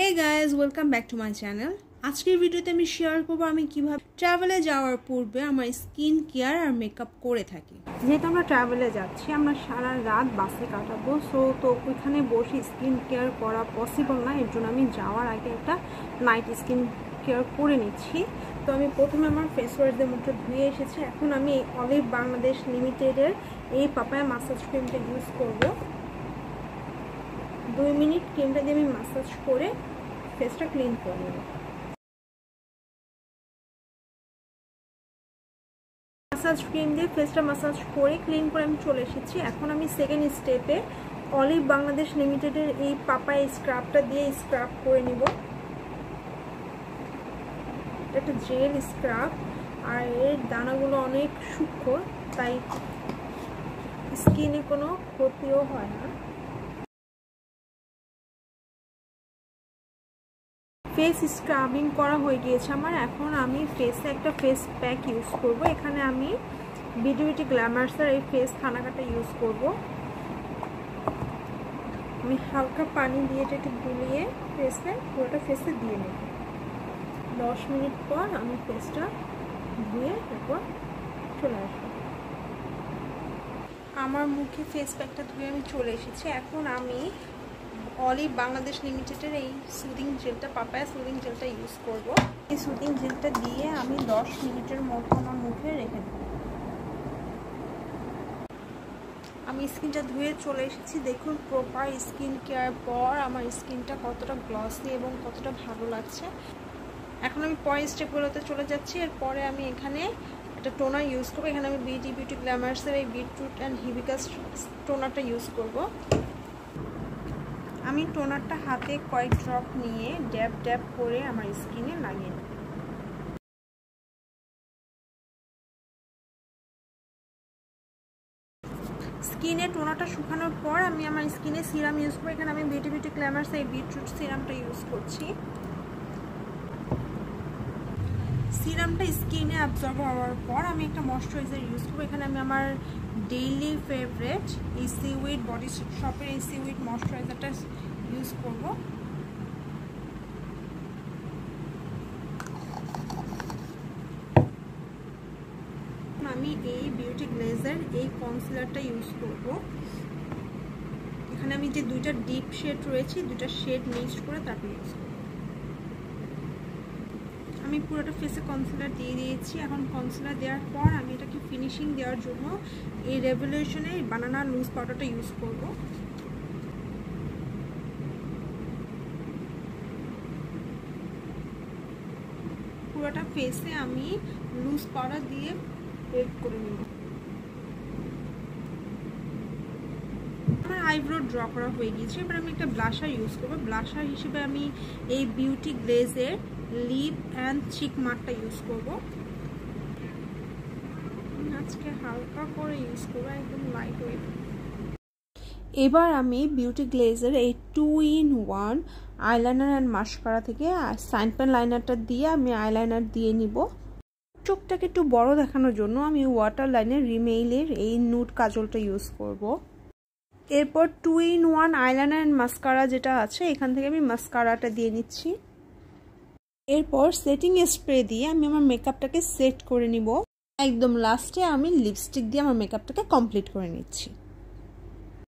Hey guys, welcome back to my channel. আজকের ভিডিওতে আমি শেয়ার করব আমি কিভাবে ট্রাভেলে যাওয়ার পূর্বে আমার স্কিন কেয়ার আর মেকআপ করে থাকি। যেহেতু আমরা ট্রাভেলে যাচ্ছি, আমরা সারা রাত বাসে কাটাবো, তো ওইখানে বসে স্কিন কেয়ার করা পসিবল না। এর জন্য আমি যাওয়ার আগে একটা নাইট স্কিন কেয়ার করে নিচ্ছি। তো আমি প্রথমে আমার ফেস ওয়াশ দিয়ে মুখটা ধুয়ে এসেছি। এখন আমি অলিভ বাংলাদেশ লিমিটেডের এই পাপায়া মাসাজ ক্রিমটা ইউজ করব। 2 মিনিট ক্রিমটা দিয়ে আমি মাসাজ করে ফেসটা ক্লিন করে নেব। মাসাজ ক্রিম দিয়ে ফেসটা মাসাজ করে ক্লিন করে আমি চলে এসেছি। এখন আমি সেকেন্ড স্টেপে অলিভ বাংলাদেশ লিমিটেডের এই পাপায়া স্ক্রাবটা দিয়ে স্ক্রাব করে নিব। একটা জেল স্ক্রাব, আর এর দানাগুলো অনেক সূক্ষ্ম, তাই স্কিনে কোনো ক্ষতিও হয় না। ফেস স্ক্রাবিং করা হয়ে গিয়েছে আমার। এখন আমি ফেসে একটা ফেস প্যাক ইউজ করব। এখানে আমি বিউটি গ্ল্যামার্সের এই ফেস খানাকাটা ইউজ করব। আমি হালকা পানি দিয়ে এটা একটু গুলিয়ে পুরোটা ফেসে দিয়ে নেব। 10 মিনিট পর আমি ফেসটা ধুয়ে এরপর চলে আসবো। আমার মুখে ফেস প্যাকটা ধুয়ে আমি চলে এসেছি। এখন আমি অলিভ বাংলাদেশ লিমিটেডের এই সুদিং জেলটা, পাপায়া সুদিং জেলটা ইউজ করব। এই সুদিং জেলটা দিয়ে আমি 10 মিনিটের মতো আমার মুখে রেখে দেব। আমি স্কিনটা ধুয়ে চলে এসেছি। দেখুন প্রপার স্কিন কেয়ার পর আমার স্কিনটা কতটা গ্লসি এবং কতটা ভালো লাগছে। এখন আমি পরের স্টেপগুলোতে চলে যাচ্ছি। এরপরে আমি এখানে একটা টোনার ইউজ করবো। এখানে আমি বিউটি গ্ল্যামার্সের এই বিটরুট অ্যান্ড হিবিকাস টোনারটা ইউজ করব। আমি টোনারটা হাতে কয়েক ড্রপ নিয়ে ড্যাব ড্যাব করে আমার স্কিনে লাগিয়ে নেব। স্কিনে টোনারটা শুকানোর পর আমি আমার স্কিনে সিরাম ইউজ করবো। এখানে আমি বিউটি গ্ল্যামার্স এই বিটরুট সিরামটা ইউজ করছি। সিরামটা স্কিনে অ্যাবজর্ব হওয়ার পর আমি একটা ময়শ্চারাইজার ইউজ করবো। এখানে আমি আমার ডেইলি ফেভারিট এই সিউইড বডি শপের এই সিউইড ময়শ্চারাইজারটা ইউজ করব। আমি এই বিউটি গ্লেজার এই কনসিলারটা ইউজ করব। এখানে আমি যে দুইটা ডিপ শেড রয়েছে, দুইটা শেড মিক্সড করে তারপর ইউজ করব। আমি পুরোটা ফেসে কনসিলার দিয়ে দিয়েছি। এখন কনসিলার দেওয়ার পর আমি এটাকে ফিনিশিং দেওয়ার জন্য এই রেভলিউশনের বানানা লুজ পাউডারটা ইউজ করব। পুরোটা ফেসে আমি লুজ পাউডার দিয়ে বেক করে নেব। আমার আইব্রো ড্র করা হয়ে গিয়েছে। এবার আমি একটা ব্লাশার ইউজ করবো। ব্লাশার হিসেবে আমি এই বিউটি গ্লেজের লিপ অ্যান্ড চিক মার্কটা ইউজ করব। আজকে হালকা করে ইউজ করবো, একদম লাইট ওয়েট। এবার আমি বিউটি গ্লেজের এই 2-in-1 আইলাইনার অ্যান্ড মাস্কারা থেকে সাইন পেন লাইনারটা দিয়ে আমি আইলাইনার দিয়ে নিব। চোখটাকে একটু বড় দেখানোর জন্য আমি ওয়াটার লাইনের রিমেইলের এই নুড কাজলটা ইউজ করব। এরপর 2-in-1 আইলাইনার অ্যান্ড মাস্কারা যেটা আছে, এখান থেকে আমি মাস্কারাটা দিয়ে নিচ্ছি। এরপর সেটিং স্প্রে দিয়ে আমি আমার মেকআপটাকে সেট করে নিব। একদম লাস্টে আমি লিপস্টিক দিয়ে আমার মেকআপটাকে কমপ্লিট করে নিচ্ছি।